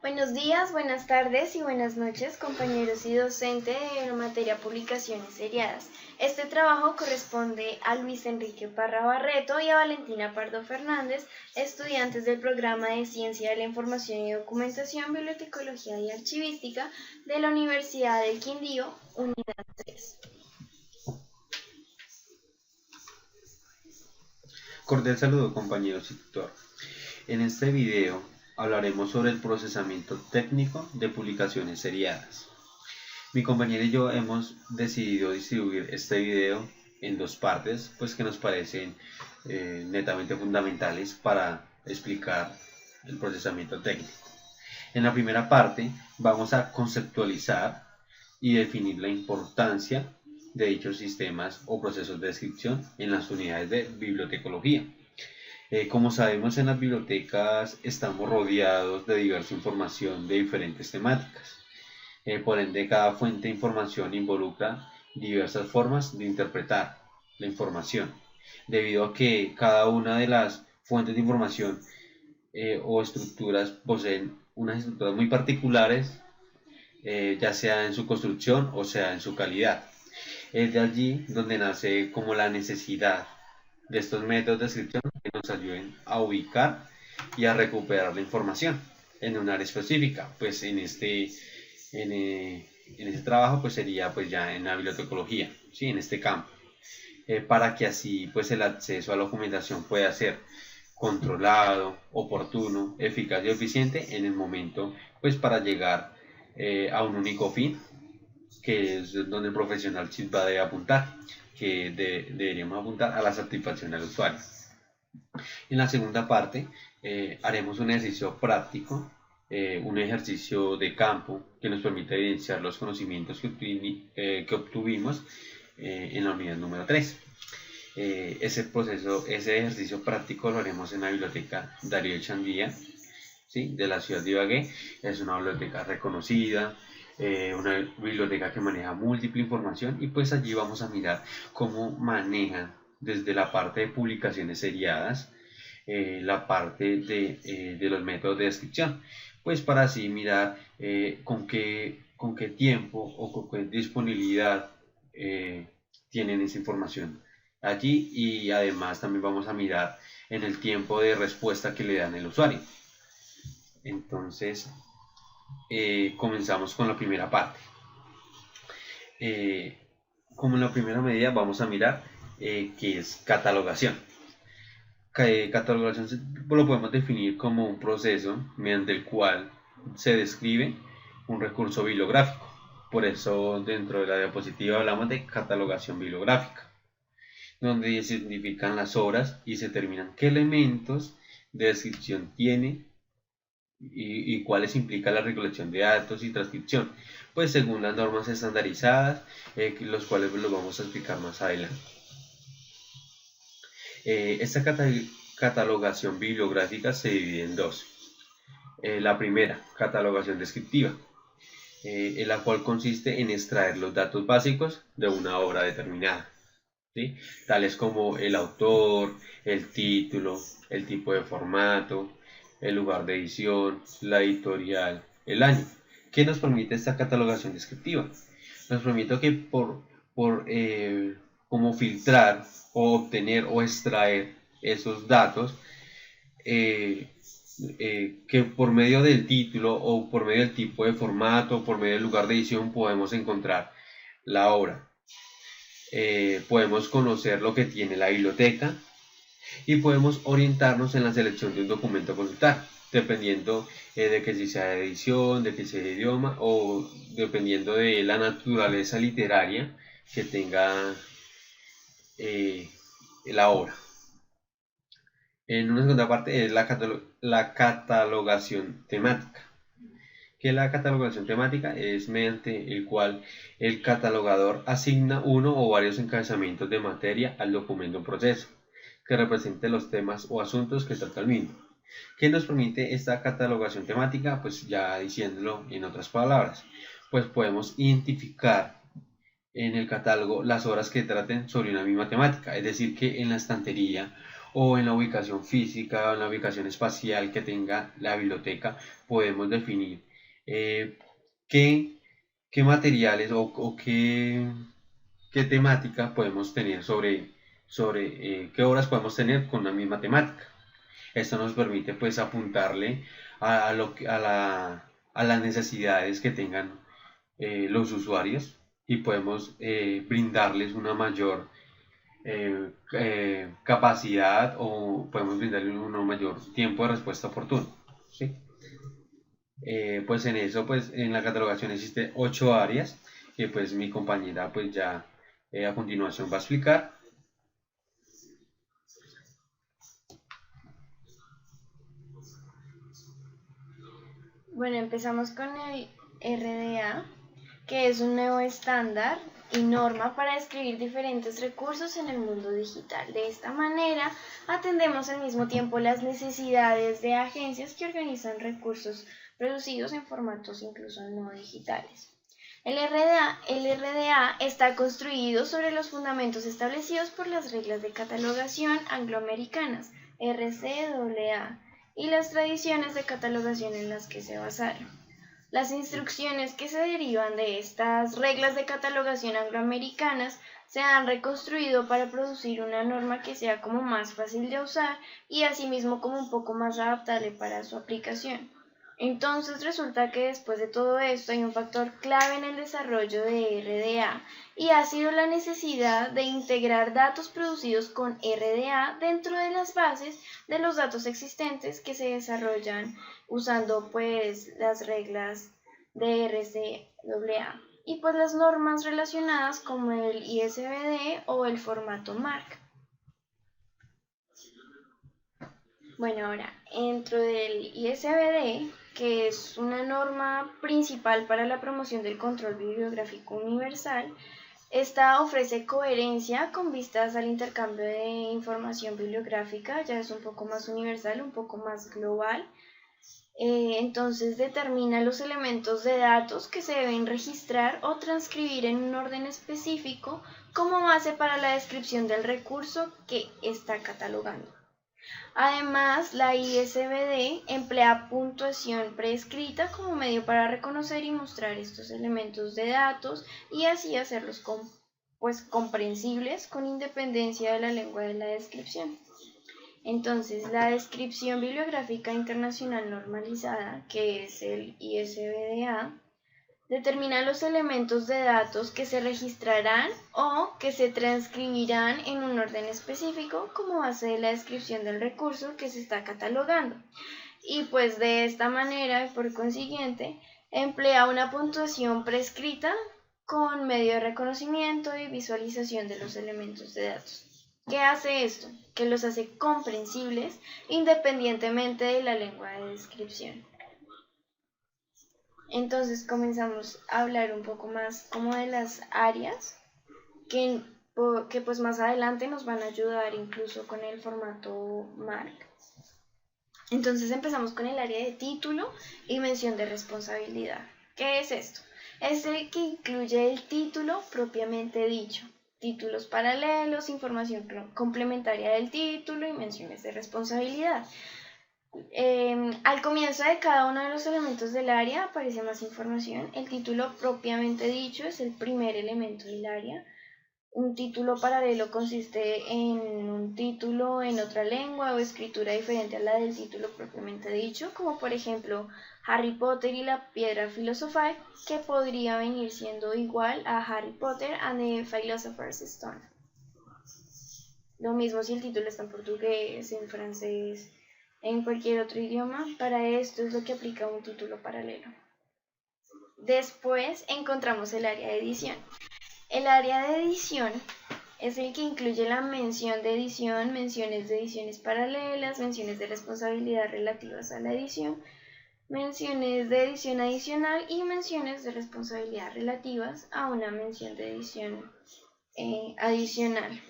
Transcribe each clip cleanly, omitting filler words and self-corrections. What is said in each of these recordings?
Buenos días, buenas tardes y buenas noches, compañeros y docentes de la materia Publicaciones Seriadas. Este trabajo corresponde a Luis Enrique Parra Barreto y a Valentina Pardo Fernández, estudiantes del programa de Ciencia de la Información y Documentación, Bibliotecología y Archivística de la Universidad del Quindío, Unidad 3. Cordial saludo, compañeros y tutor. En este video hablaremos sobre el procesamiento técnico de publicaciones seriadas. Mi compañero y yo hemos decidido distribuir este video en dos partes, pues que nos parecen netamente fundamentales para explicar el procesamiento técnico. En la primera parte vamos a conceptualizar y definir la importancia de dichos sistemas o procesos de descripción en las unidades de bibliotecología. Como sabemos, en las bibliotecas estamos rodeados de diversa información de diferentes temáticas. Por ende, cada fuente de información involucra diversas formas de interpretar la información, debido a que cada una de las fuentes de información o estructuras poseen unas estructuras muy particulares, ya sea en su construcción o sea en su calidad. Es de allí donde nace como la necesidad de estos métodos de descripción que nos ayuden a ubicar y a recuperar la información en un área específica. Pues en este trabajo pues sería pues ya en la bibliotecología, ¿sí? En este campo, para que así pues el acceso a la documentación pueda ser controlado, oportuno, eficaz y eficiente en el momento pues para llegar a un único fin, que es donde el profesional va a apuntar, que deberíamos apuntar a la satisfacción del usuario. En la segunda parte haremos un ejercicio práctico, un ejercicio de campo que nos permite evidenciar los conocimientos que obtuvimos en la unidad número 3. Ese ejercicio práctico lo haremos en la biblioteca Darío Echandía, ¿sí? De la ciudad de Ibagué. Es una biblioteca reconocida, una biblioteca que maneja múltiple información, y pues allí vamos a mirar cómo manejan desde la parte de publicaciones seriadas, la parte de los métodos de descripción, pues para así mirar con qué tiempo o con qué disponibilidad tienen esa información allí, y además también vamos a mirar en el tiempo de respuesta que le dan el usuario. Entonces comenzamos con la primera parte. Como en la primera medida vamos a mirar qué es catalogación. Catalogación lo podemos definir como un proceso mediante el cual se describe un recurso bibliográfico. Por eso dentro de la diapositiva hablamos de catalogación bibliográfica, donde se identifican las obras y se determinan qué elementos de descripción tiene y cuáles implica la recolección de datos y transcripción, pues según las normas estandarizadas, los cuales los vamos a explicar más adelante. Esta catalogación bibliográfica se divide en dos. La primera, catalogación descriptiva, en la cual consiste en extraer los datos básicos de una obra determinada, ¿sí? Tales como el autor, el título, el tipo de formato, el lugar de edición, la editorial, el año. ¿Qué nos permite esta catalogación descriptiva? Nos permite que como filtrar o obtener o extraer esos datos, que por medio del título o por medio del tipo de formato o por medio del lugar de edición podemos encontrar la obra. Podemos conocer lo que tiene la biblioteca y podemos orientarnos en la selección de un documento a consultar, dependiendo de que si sea de edición, de que sea de idioma, o dependiendo de la naturaleza literaria que tenga la obra. En una segunda parte es la catalogación temática, que la catalogación temática es mediante el cual el catalogador asigna uno o varios encabezamientos de materia al documento en proceso, que represente los temas o asuntos que trata el mismo. ¿Qué nos permite esta catalogación temática? Pues ya diciéndolo en otras palabras, pues podemos identificar en el catálogo las obras que traten sobre una misma temática, es decir, que en la estantería o en la ubicación física o en la ubicación espacial que tenga la biblioteca, podemos definir qué, qué materiales o qué temática podemos tener sobre qué obras podemos tener con la misma temática. Esto nos permite pues apuntarle a las necesidades que tengan los usuarios y podemos brindarles una mayor capacidad o podemos brindarles un mayor tiempo de respuesta oportuno. ¿Sí? Pues en eso, pues en la catalogación existe 8 áreas que pues mi compañera pues ya a continuación va a explicar. Bueno, empezamos con el RDA, que es un nuevo estándar y norma para describir diferentes recursos en el mundo digital. De esta manera, atendemos al mismo tiempo las necesidades de agencias que organizan recursos producidos en formatos incluso no digitales. El RDA está construido sobre los fundamentos establecidos por las reglas de catalogación angloamericanas, RCAA, y las tradiciones de catalogación en las que se basaron. Las instrucciones que se derivan de estas reglas de catalogación angloamericanas se han reconstruido para producir una norma que sea como más fácil de usar y asimismo como un poco más adaptable para su aplicación. Entonces resulta que después de todo esto hay un factor clave en el desarrollo de RDA y ha sido la necesidad de integrar datos producidos con RDA dentro de las bases de los datos existentes que se desarrollan usando pues las reglas de RCAA y pues las normas relacionadas como el ISBD o el formato MARC. Bueno, ahora, dentro del ISBD, que es una norma principal para la promoción del control bibliográfico universal, esta ofrece coherencia con vistas al intercambio de información bibliográfica, ya es un poco más universal, un poco más global. Entonces determina los elementos de datos que se deben registrar o transcribir en un orden específico como base para la descripción del recurso que está catalogando. Además, la ISBD emplea puntuación preescrita como medio para reconocer y mostrar estos elementos de datos y así hacerlos comprensibles con independencia de la lengua de la descripción. Entonces, la Descripción Bibliográfica Internacional Normalizada, que es el ISBDA, determina los elementos de datos que se registrarán o que se transcribirán en un orden específico como base de la descripción del recurso que se está catalogando. Y pues de esta manera, y por consiguiente, emplea una puntuación prescrita con medio de reconocimiento y visualización de los elementos de datos. ¿Qué hace esto? Que los hace comprensibles independientemente de la lengua de descripción. Entonces comenzamos a hablar un poco más como de las áreas que pues más adelante nos van a ayudar incluso con el formato MARC. Entonces empezamos con el área de título y mención de responsabilidad. ¿Qué es esto? Es el que incluye el título propiamente dicho, títulos paralelos, información complementaria del título y menciones de responsabilidad. Al comienzo de cada uno de los elementos del área aparece más información. El título propiamente dicho es el primer elemento del área. Un título paralelo consiste en un título en otra lengua o escritura diferente a la del título propiamente dicho, como por ejemplo Harry Potter y la Piedra Filosofal, que podría venir siendo igual a Harry Potter and the Philosopher's Stone. Lo mismo si el título está en portugués, en francés, en cualquier otro idioma. Para esto es lo que aplica un título paralelo. Después encontramos el área de edición. El área de edición es el que incluye la mención de edición, menciones de ediciones paralelas, menciones de responsabilidad relativas a la edición, menciones de edición adicional y menciones de responsabilidad relativas a una mención de edición adicional.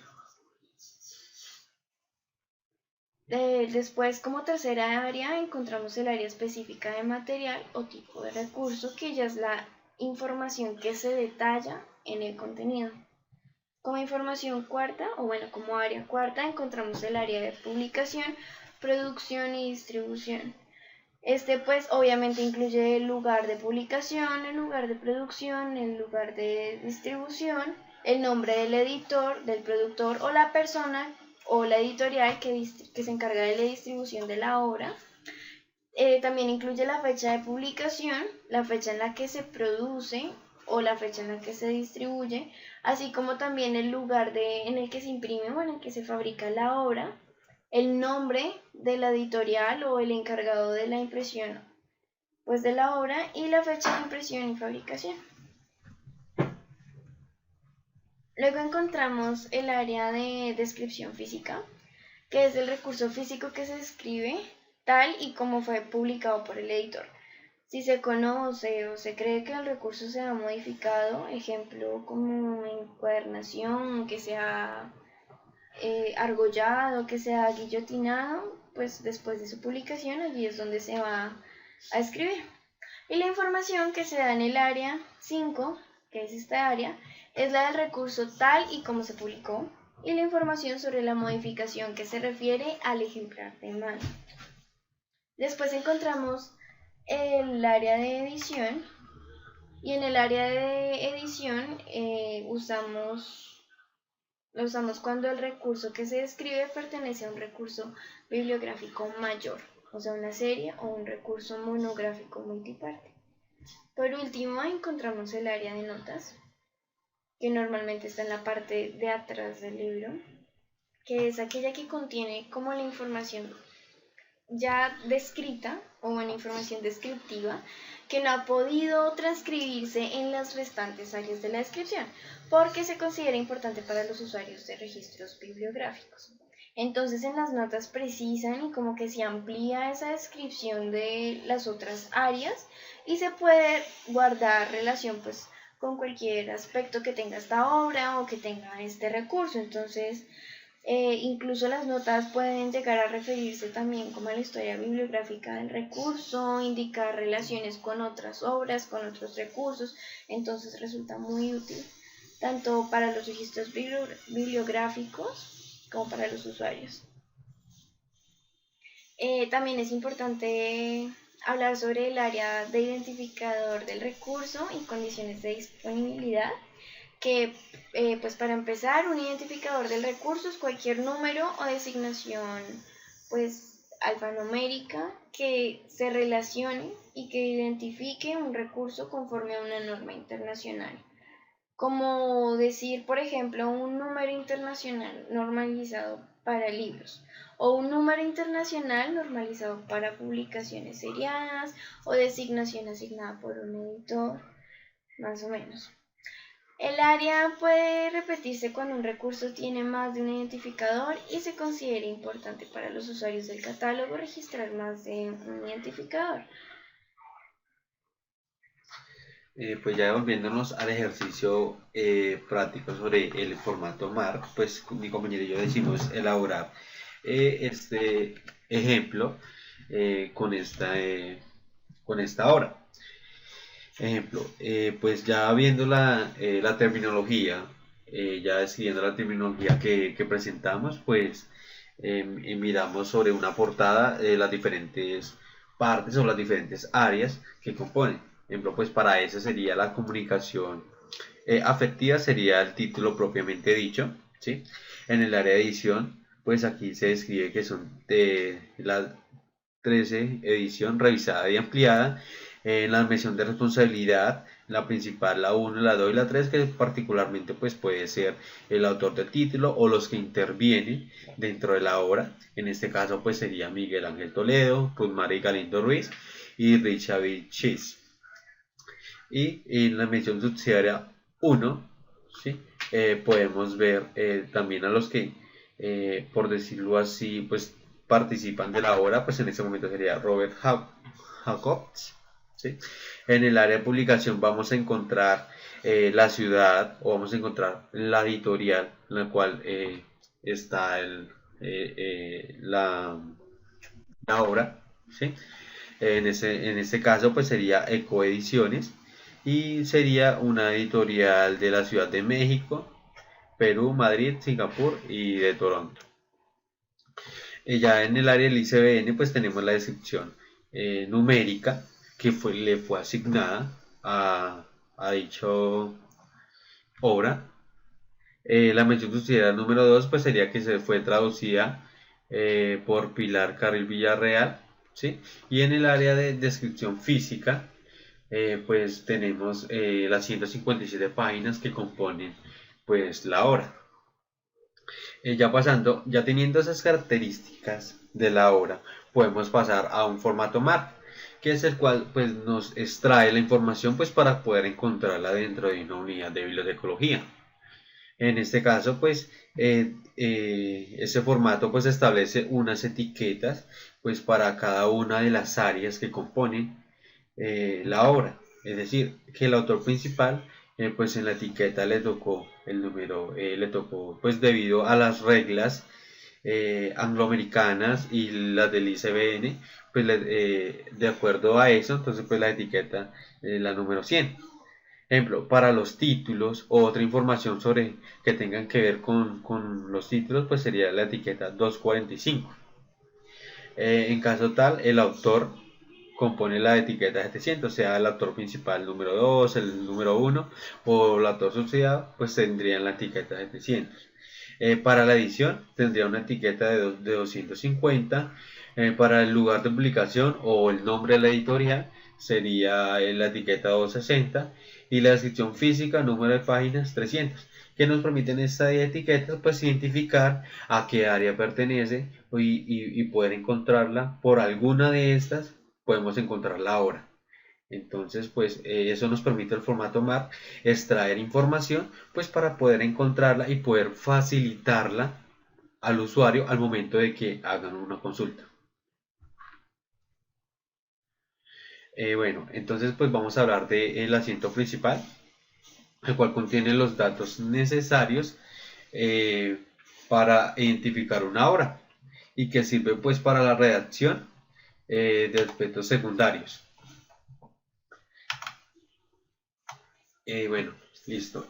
Después, como tercera área, encontramos el área específica de material o tipo de recurso, que ya es la información que se detalla en el contenido. Como información cuarta, o bueno, como área cuarta, encontramos el área de publicación, producción y distribución. Este pues obviamente incluye el lugar de publicación, el lugar de producción, el lugar de distribución, el nombre del editor, del productor o la persona o la editorial que se encarga de la distribución de la obra. También incluye la fecha de publicación, la fecha en la que se produce o la fecha en la que se distribuye, así como también el lugar en el que se imprime o en el que se fabrica la obra, el nombre de la editorial o el encargado de la impresión pues de la obra y la fecha de impresión y fabricación. Luego encontramos el área de descripción física, que es el recurso físico que se describe tal y como fue publicado por el editor. Si se conoce o se cree que el recurso se ha modificado, ejemplo como encuadernación, que sea argollado, que sea guillotinado, pues después de su publicación allí es donde se va a escribir. Y la información que se da en el área 5, que es esta área, es la del recurso tal y como se publicó, y la información sobre la modificación que se refiere al ejemplar de mano. Después encontramos el área de edición, y en el área de edición lo usamos cuando el recurso que se describe pertenece a un recurso bibliográfico mayor, o sea, una serie o un recurso monográfico multiparte. Por último, encontramos el área de notas, que normalmente está en la parte de atrás del libro, que es aquella que contiene como la información ya descrita o una información descriptiva que no ha podido transcribirse en las restantes áreas de la descripción porque se considera importante para los usuarios de registros bibliográficos. Entonces en las notas precisan y como que se amplía esa descripción de las otras áreas y se puede guardar relación pues con cualquier aspecto que tenga esta obra o que tenga este recurso. Entonces incluso las notas pueden llegar a referirse también como a la historia bibliográfica del recurso, indicar relaciones con otras obras, con otros recursos, entonces resulta muy útil tanto para los registros bibliográficos como para los usuarios. También es importante hablar sobre el área de identificador del recurso y condiciones de disponibilidad, que pues para empezar, un identificador del recurso es cualquier número o designación pues alfanumérica que se relacione y que identifique un recurso conforme a una norma internacional. Como decir, por ejemplo, un número internacional normalizado para libros o un número internacional normalizado para publicaciones seriadas o designación asignada por un editor, más o menos. El área puede repetirse cuando un recurso tiene más de un identificador y se considera importante para los usuarios del catálogo registrar más de un identificador. Pues ya volviéndonos al ejercicio práctico sobre el formato MARC, pues mi compañero y yo decimos elaborar este ejemplo con esta obra. Ejemplo, pues ya viendo la terminología, ya decidiendo la terminología que presentamos, pues miramos sobre una portada las diferentes partes o las diferentes áreas que componen. Ejemplo, pues para eso sería la comunicación afectiva, sería el título propiamente dicho, ¿sí? En el área de edición, pues aquí se describe que son la 13 edición revisada y ampliada. En la mención de responsabilidad, la principal, la 1, la 2 y la 3, que particularmente pues puede ser el autor del título o los que intervienen dentro de la obra. En este caso pues sería Miguel Ángel Toledo, Ruth Mary Galindo Ruiz y Richard Chis. Y en la mención subsidiaria 1, ¿sí? Podemos ver también a los que, por decirlo así, pues participan de la obra, pues en este momento sería Robert Jacobs. ¿Sí? En el área de publicación vamos a encontrar la ciudad o vamos a encontrar la editorial en la cual está la obra, ¿sí? En este caso pues sería Ecoediciones y sería una editorial de la Ciudad de México, Perú, Madrid, Singapur y de Toronto. Ya en el área del ICBN pues tenemos la descripción numérica que le fue asignada a dicho obra. La mención subsidiaria número 2 pues sería que se fue traducida por Pilar Carril Villarreal, ¿sí? Y en el área de descripción física pues tenemos las 157 páginas que componen pues la obra. Ya teniendo esas características de la obra, podemos pasar a un formato MAR, que es el cual pues nos extrae la información pues para poder encontrarla dentro de una unidad de bibliotecología. En este caso pues ese formato pues establece unas etiquetas pues para cada una de las áreas que componen la obra. Es decir, que el autor principal pues en la etiqueta le tocó el número, le tocó pues debido a las reglas angloamericanas y las del ICBN, pues de acuerdo a eso, entonces pues la etiqueta la número 100. Ejemplo, para los títulos o otra información sobre que tengan que ver con los títulos, pues sería la etiqueta 245. En caso tal, el autor compone la etiqueta 700, sea el autor principal número 2, el número 1 o el autor subsidiado, pues tendrían la etiqueta 700. Para la edición tendría una etiqueta de 250. Para el lugar de publicación o el nombre de la editorial sería la etiqueta 260 y la descripción física, número de páginas 300, que nos permiten esta etiqueta pues identificar a qué área pertenece y poder encontrarla por alguna de estas. Podemos encontrar la obra. Entonces, pues eso nos permite el formato MAR extraer información, pues para poder encontrarla y poder facilitarla al usuario al momento de que hagan una consulta. Bueno, entonces pues vamos a hablar del asiento principal, el cual contiene los datos necesarios para identificar una obra y que sirve pues para la redacción de aspectos secundarios. Bueno, listo.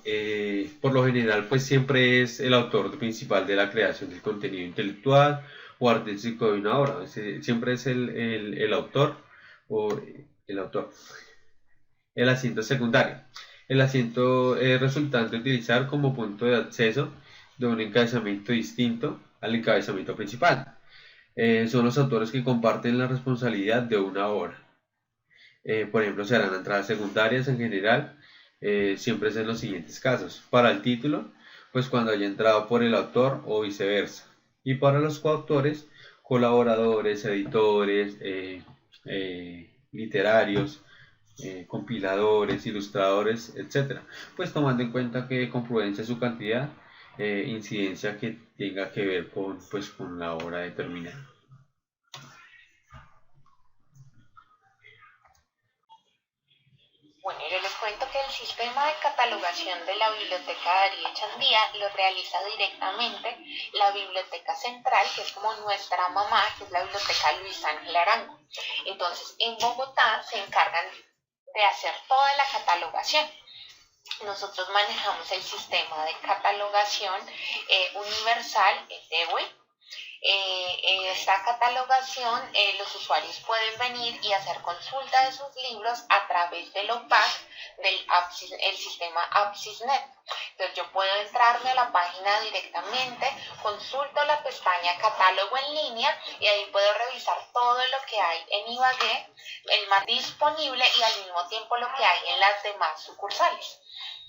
Por lo general, pues siempre es el autor principal de la creación del contenido intelectual o artístico de una obra. Siempre es el autor o el autor. El asiento secundario. El asiento resultante utilizar como punto de acceso de un encabezamiento distinto al encabezamiento principal. Son los autores que comparten la responsabilidad de una obra. Por ejemplo, serán entradas secundarias en general. Siempre es en los siguientes casos. Para el título, pues cuando haya entrado por el autor o viceversa. Y para los coautores, colaboradores, editores, literarios, compiladores, ilustradores, etc. Pues tomando en cuenta que confluencia su cantidad, incidencia que tenga que ver con la obra determinada. Bueno, yo les cuento que el sistema de catalogación de la Biblioteca Darío Echandía lo realiza directamente la Biblioteca Central, que es como nuestra mamá, que es la Biblioteca Luis Ángel Arango. Entonces, en Bogotá se encargan de hacer toda la catalogación. Nosotros manejamos el sistema de catalogación universal, el DEWE. Esta catalogación, los usuarios pueden venir y hacer consulta de sus libros a través del OPAC el sistema APSISNet. Entonces yo puedo entrarme a la página directamente, consulto la pestaña catálogo en línea y ahí puedo revisar todo lo que hay en Ibagué, el más disponible y al mismo tiempo lo que hay en las demás sucursales.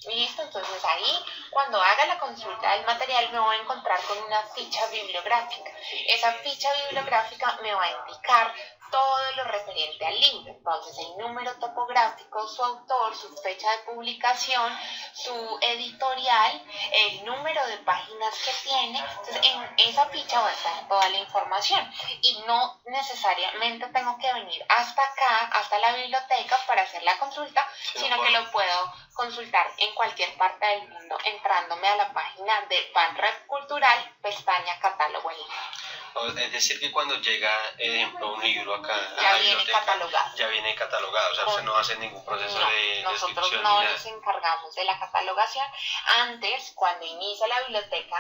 Listo, entonces ahí cuando haga la consulta del material me voy a encontrar con una ficha bibliográfica. Esa ficha bibliográfica me va a indicar todo lo referente al libro. Entonces el número topográfico, su autor, su fecha de publicación, su editorial, el número de páginas que tiene. Entonces en esa ficha va a estar toda la información y no necesariamente tengo que venir hasta acá, hasta la biblioteca para hacer la consulta, sino que lo puedo consultar en cualquier parte del mundo entrándome a la página de Banrep Cultural, pestaña catálogo en línea. Es decir, que cuando llega, ejemplo, un libro acá a Ya la viene biblioteca, catalogado. ya viene catalogado, o sea, usted no hace ningún proceso No, de nosotros descripción no ni nada. nos encargamos de la catalogación. Antes, cuando inicia la biblioteca,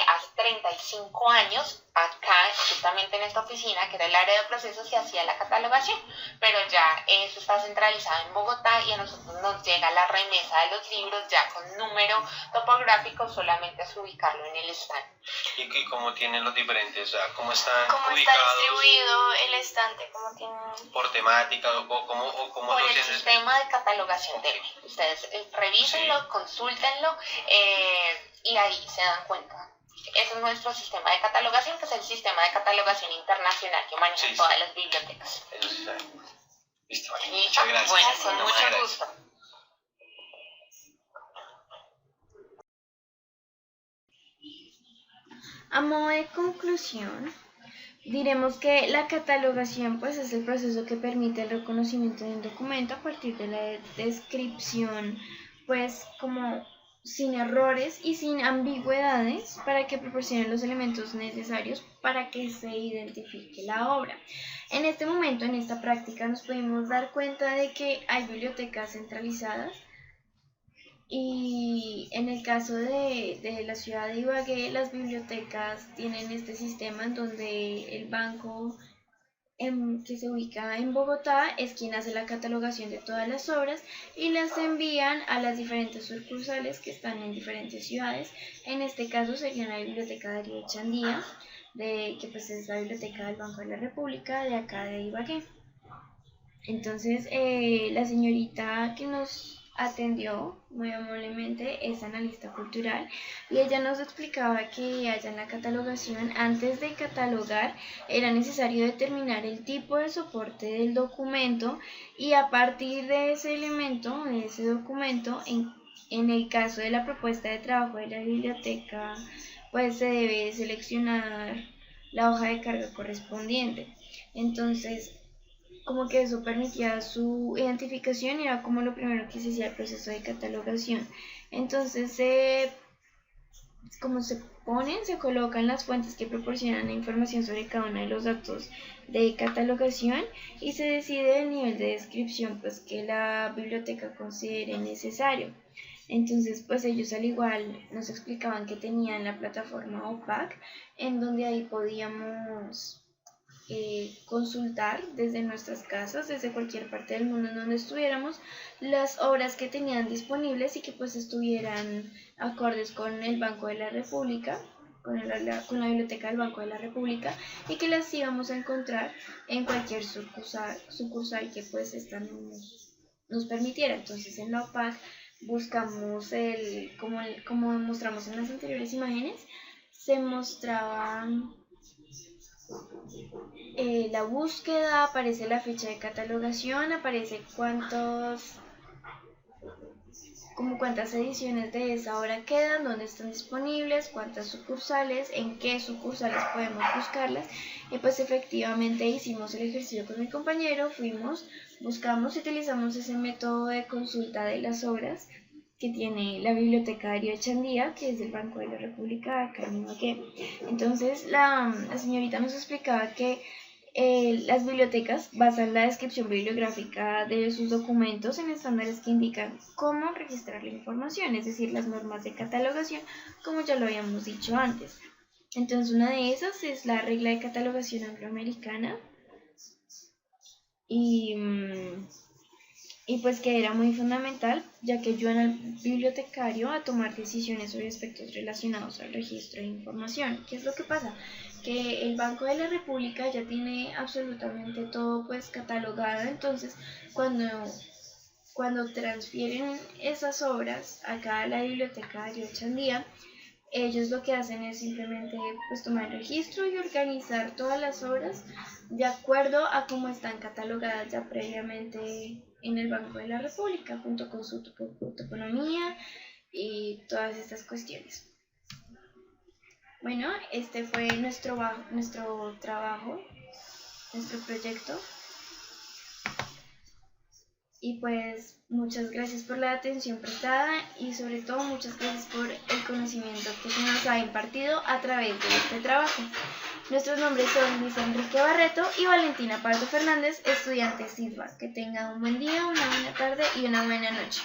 hace 35 años, acá, justamente en esta oficina, que era el área de procesos, se hacía la catalogación, pero ya eso está centralizado en Bogotá y a nosotros nos llega la remesa de los libros ya con número topográfico, solamente es ubicarlo en el stand. ¿Y cómo tienen los diferentes, o sea, cómo están ¿Cómo está ubicados? distribuido el estante? ¿Cómo tiene? ¿Por temática o cómo Con lo el tienen? sistema de catalogación del ustedes revísenlo, Sí. consúltenlo y ahí se dan cuenta. Ese es nuestro sistema de catalogación, que es el sistema de catalogación internacional que manejan Sí. todas las bibliotecas. Eso sí sabe. Listo, vale. ¿Listo? Muchas gracias. Bueno, con Muchas mucho gracias. gusto. A modo de conclusión, diremos que la catalogación pues es el proceso que permite el reconocimiento de un documento a partir de la descripción pues como sin errores y sin ambigüedades para que proporcione los elementos necesarios para que se identifique la obra. En este momento, en esta práctica, nos pudimos dar cuenta de que hay bibliotecas centralizadas y en el caso de la ciudad de Ibagué, las bibliotecas tienen este sistema en donde el banco que se ubica en Bogotá es quien hace la catalogación de todas las obras y las envían a las diferentes sucursales que están en diferentes ciudades. En este caso sería la Biblioteca Darío Echandía, que pues es la biblioteca del Banco de la República de acá de Ibagué. Entonces, la señorita que nos atendió muy amablemente es analista cultural y ella nos explicaba que allá en la catalogación, antes de catalogar, era necesario determinar el tipo de soporte del documento y a partir de ese elemento, de ese documento, en el caso de la propuesta de trabajo de la biblioteca, pues se debe seleccionar la hoja de carga correspondiente. Entonces, como que eso permitía su identificación y era como lo primero que se hacía el proceso de catalogación. Entonces, como se colocan las fuentes que proporcionan la información sobre cada uno de los datos de catalogación y se decide el nivel de descripción pues que la biblioteca considere necesario. Entonces, pues ellos al igual nos explicaban que tenían la plataforma OPAC, en donde ahí podíamos consultar desde nuestras casas, desde cualquier parte del mundo en donde estuviéramos, las obras que tenían disponibles y que pues estuvieran acordes con el Banco de la República, con la biblioteca del Banco de la República, y que las íbamos a encontrar en cualquier sucursal que pues esta nos permitiera. Entonces en la OPAC buscamos como mostramos en las anteriores imágenes, se mostraba la búsqueda, aparece la fecha de catalogación, aparece cuántas ediciones de esa obra quedan, dónde están disponibles, cuántas sucursales, en qué sucursales podemos buscarlas. Y pues efectivamente hicimos el ejercicio con mi compañero, buscamos y utilizamos ese método de consulta de las obras que tiene la Biblioteca Darío Echandía, que es del Banco de la República acá en Ibagué. Entonces la señorita nos explicaba que las bibliotecas basan la descripción bibliográfica de sus documentos en estándares que indican cómo registrar la información, es decir, las normas de catalogación, como ya lo habíamos dicho antes. Entonces una de esas es la regla de catalogación angloamericana y pues que era muy fundamental, ya que ayudan al bibliotecario a tomar decisiones sobre aspectos relacionados al registro de información. ¿Qué es lo que pasa? Que el Banco de la República ya tiene absolutamente todo pues catalogado, entonces cuando transfieren esas obras acá a la biblioteca Darío Echandía, ellos lo que hacen es simplemente pues tomar el registro y organizar todas las obras de acuerdo a cómo están catalogadas ya previamente en el Banco de la República, junto con su toponomía y todas estas cuestiones. Bueno, este fue nuestro trabajo, nuestro proyecto. Y pues muchas gracias por la atención prestada y sobre todo muchas gracias por el conocimiento que se nos ha impartido a través de este trabajo. Nuestros nombres son Luis Enrique Barreto y Valentina Pardo Fernández, estudiante SISBA. Que tengan un buen día, una buena tarde y una buena noche.